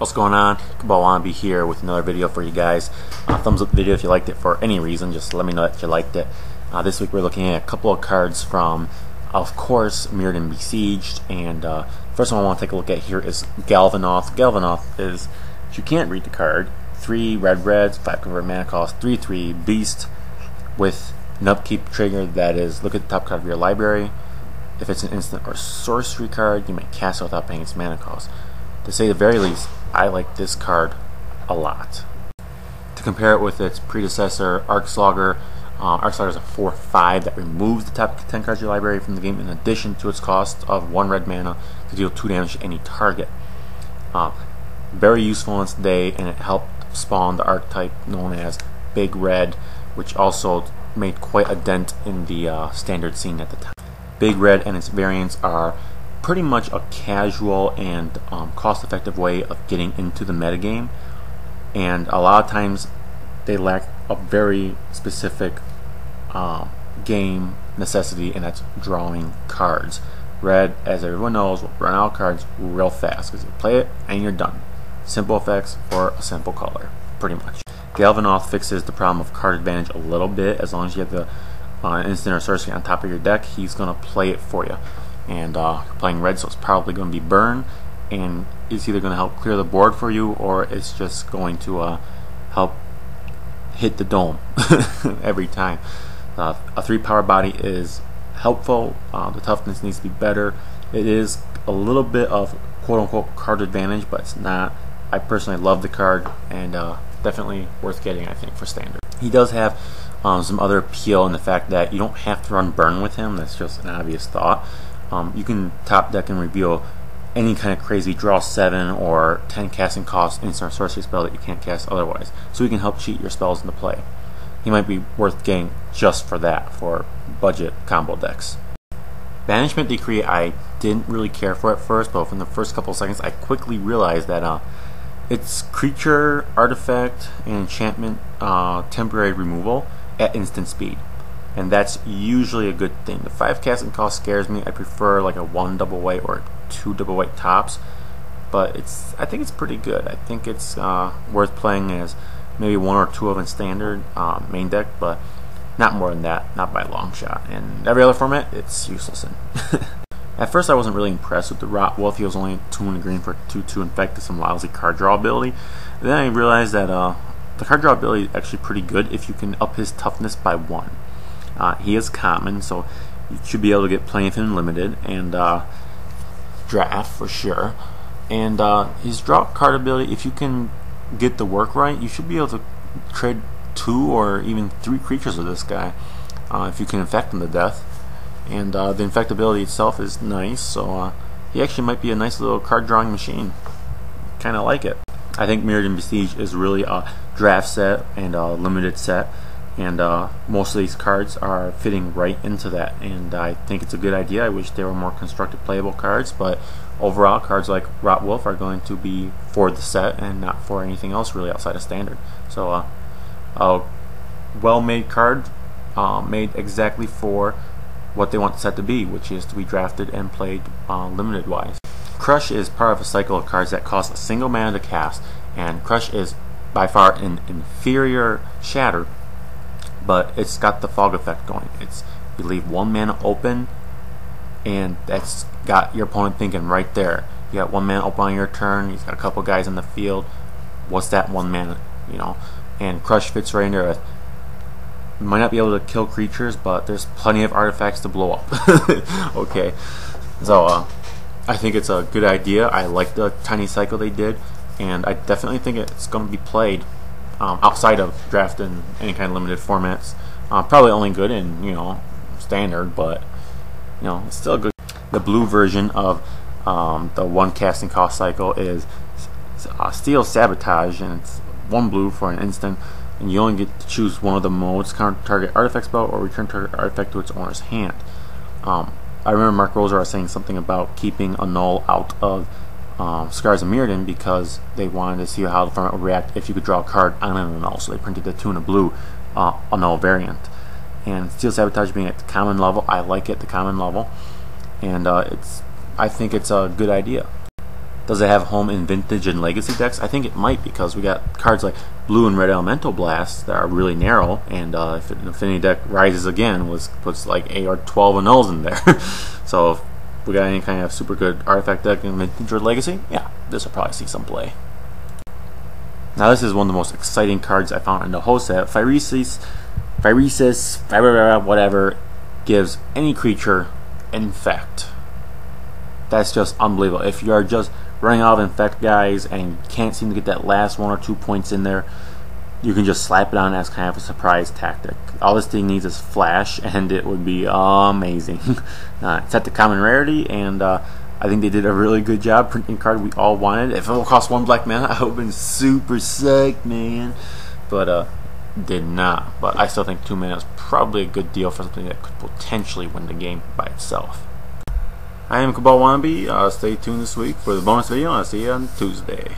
What's going on? Cabalwannabe here with another video for you guys. Thumbs up the video if you liked it for any reason. Just let me know that you liked it. This week we're looking at a couple of cards from, of course, Mirrodin Besieged. And first one I want to take a look at here is Galvanoth. Galvanoth is, if you can't read the card, 3 reds, 5 convert mana cost, 3/3 beast with an upkeep trigger that is look at the top card of your library. If it's an instant or sorcery card, you may cast it without paying its mana cost. To say the very least, I like this card a lot. To compare it with its predecessor, arc-slogger, arc-slogger is a 4/5 that removes the top 10 cards of your library from the game in addition to its cost of 1 red mana to deal 2 damage to any target. Very useful in its day, and it helped spawn the archetype known as Big Red, which also made quite a dent in the standard scene at the time. Big Red and its variants are pretty much a casual and cost-effective way of getting into the metagame, and a lot of times they lack a very specific game necessity, and that's drawing cards. Red, as everyone knows, will run out of cards real fast because you play it and you're done. Simple effects for a simple color, pretty much. Galvanoth fixes the problem of card advantage a little bit. As long as you have the instant or sorcery on top of your deck, he's going to play it for you. And you're playing red, so it's probably going to be burn, and it's either going to help clear the board for you, or it's just going to help hit the dome every time. A 3 power body is helpful. The toughness needs to be better. It is a little bit of quote-unquote card advantage, but it's not. I personally love the card, and definitely worth getting, I think, for standard. He does have some other appeal in the fact that you don't have to run burn with him. That's just an obvious thought. You can top deck and reveal any kind of crazy draw 7 or 10 casting cost instant or sorcery spell that you can't cast otherwise. So he can help cheat your spells into play. He might be worth getting just for that, for budget combo decks. Banishment Decree I didn't really care for at first, but from the first couple of seconds I quickly realized that it's creature, artifact, and enchantment temporary removal at instant speed. And that's usually a good thing. The 5 casting cost scares me. I prefer like a 1 double white or 2 double white tops, but I think it's pretty good. I think it's worth playing as maybe 1 or 2 of in standard main deck, but not more than that, not by a long shot. And every other format, it's useless in. At first I wasn't really impressed with the Rot Wolf. He was only 2 and a green for 2/2 infect with some lousy card draw ability. And then I realized that the card draw ability is actually pretty good if you can up his toughness by 1. He is common, so you should be able to get plenty of him limited and draft for sure. And his draw card ability, if you can get the work right, you should be able to trade 2 or even 3 creatures with this guy if you can infect him to death. And the infectability itself is nice, so he actually might be a nice little card drawing machine. Kind of like it. I think Mirrodin Besieged is really a draft set and a limited set. And most of these cards are fitting right into that, and I think it's a good idea. I wish there were more constructed playable cards, but overall cards like Rot Wolf are going to be for the set and not for anything else really outside of standard. So a well-made card made exactly for what they want the set to be, which is to be drafted and played limited wise. Crush is part of a cycle of cards that cost a single mana to cast, and Crush is by far an inferior Shatter, but it's got the fog effect going. It's you leave 1 mana open, and that's got your opponent thinking right there. You got 1 mana open on your turn. He's got a couple guys in the field. What's that 1 mana? You know, and Crush fits right in there. You might not be able to kill creatures, but there's plenty of artifacts to blow up. Okay, so I think it's a good idea. I like the tiny cycle they did, and I definitely think it's going to be played outside of draft and any kind of limited formats. Probably only good in standard, but it's still good. The blue version of the 1 casting cost cycle is Steel Sabotage, and it's 1 blue for an instant, and you only get to choose one of the modes: counter target artifact spell or return target artifact to its owner's hand. I remember Mark Roser was saying something about keeping a null out of Scars of Mirrodin because they wanted to see how the format would react if you could draw a card on an null, so they printed the 2 and a blue a null variant. And Steel Sabotage being at the common level, I like it at the common level, and I think it's a good idea. Does it have home in Vintage and Legacy decks? I think it might, because we got cards like Blue and Red Elemental Blast that are really narrow, and if an Affinity deck rises again, puts like 8 or 12 annuls in there. So if we got any kind of super good artifact deck in Vintage or Legacy, yeah, this will probably see some play. Now this is one of the most exciting cards I found in the whole set. Phyresis, whatever, gives any creature Infect. That's just unbelievable. If you are just running out of Infect guys and can't seem to get that last 1 or 2 points in there, you can just slap it on as kind of a surprise tactic. All this thing needs is Flash, and it would be amazing. It's at the common rarity, and I think they did a really good job printing the card we all wanted. If it would cost 1 black mana, I would have been super psyched, man. But did not. But I still think 2 mana is probably a good deal for something that could potentially win the game by itself. I am Cabalwannabe. Stay tuned this week for the bonus video, and I'll see you on Tuesday.